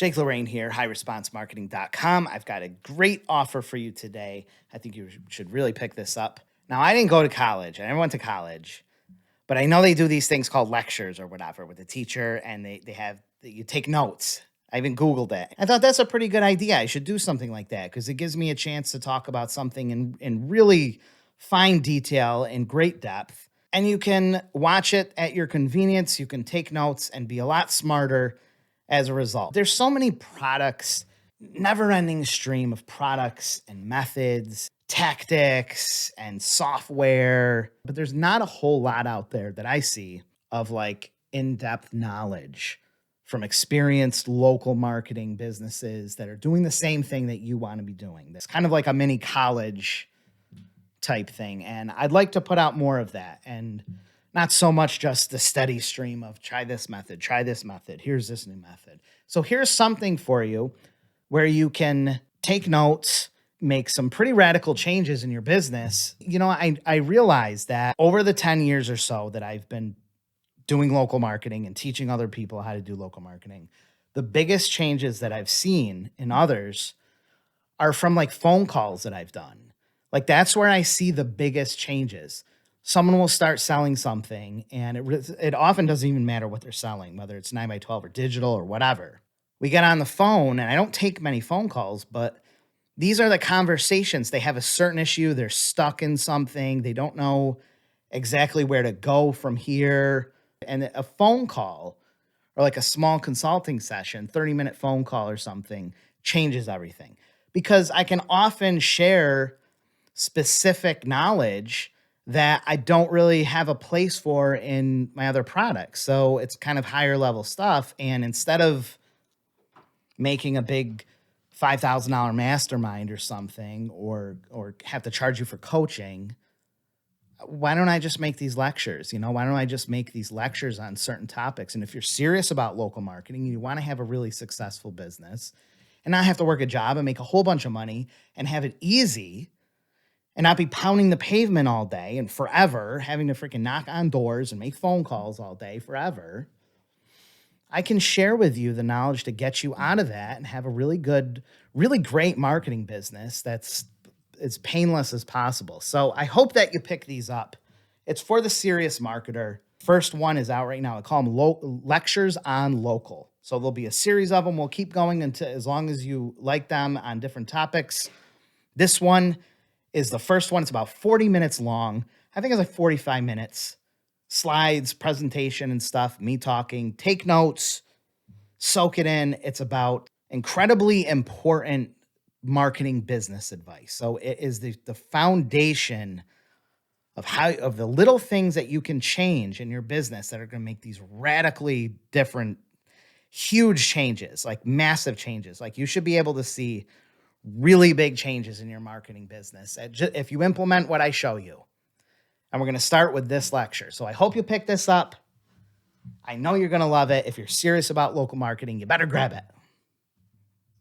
Jake Lorraine here, highresponsemarketing.com. I've got a great offer for you today. I think you should really pick this up. Now, I didn't go to college. I never went to college, but I know they do these things called lectures or whatever with the teacher, and you take notes. I even Googled it. I thought that's a pretty good idea. I should do something like that because it gives me a chance to talk about something in really fine detail and great depth. And you can watch it at your convenience. You can take notes and be a lot smarter as a result. There's so many products, never-ending stream of products and methods, tactics and software, but there's not a whole lot out there that I see of like in-depth knowledge from experienced local marketing businesses that are doing the same thing that you want to be doing. It's kind of like a mini college type thing. And I'd like to put out more of that, and not so much just the steady stream of try this method, here's this new method. So here's something for you where you can take notes, make some pretty radical changes in your business. You know, I realized that over the 10 years or so that I've been doing local marketing and teaching other people how to do local marketing, the biggest changes that I've seen in others are from like phone calls that I've done. Like that's where I see the biggest changes. Someone will start selling something, and it often doesn't even matter what they're selling, whether it's 9x12 or digital or whatever. We get on the phone, and I don't take many phone calls, but these are the conversations. They have a certain issue. They're stuck in something. They don't know exactly where to go from here. And a phone call or like a small consulting session, 30-minute phone call or something changes everything, because I can often share specific knowledge that I don't really have a place for in my other products. So it's kind of higher level stuff. And instead of making a big $5,000 mastermind or something, or have to charge you for coaching, why don't I just make these lectures? Why don't I just make these lectures on certain topics? And if you're serious about local marketing and you want to have a really successful business and not have to work a job and make a whole bunch of money and have it easy, and not be pounding the pavement all day and forever, having to freaking knock on doors and make phone calls all day forever, I can share with you the knowledge to get you out of that and have a really good, really great marketing business that's as painless as possible. So I hope that you pick these up. It's for the serious marketer. First one is out right now. I call them Lectures on Local. So there'll be a series of them. We'll keep going until as long as you like them on different topics. This one is the first one. It's about 40 minutes long. I think it's like 45 minutes. Slides, presentation and stuff, me talking, take notes, soak it in. It's about incredibly important marketing business advice. So it is the foundation of the little things that you can change in your business that are going to make these radically different, huge changes, like massive changes. Like you should be able to see really big changes in your marketing business if you implement what I show you. And we're going to start with this lecture. So I hope you pick this up. I know you're going to love it. If you're serious about local marketing, you better grab it.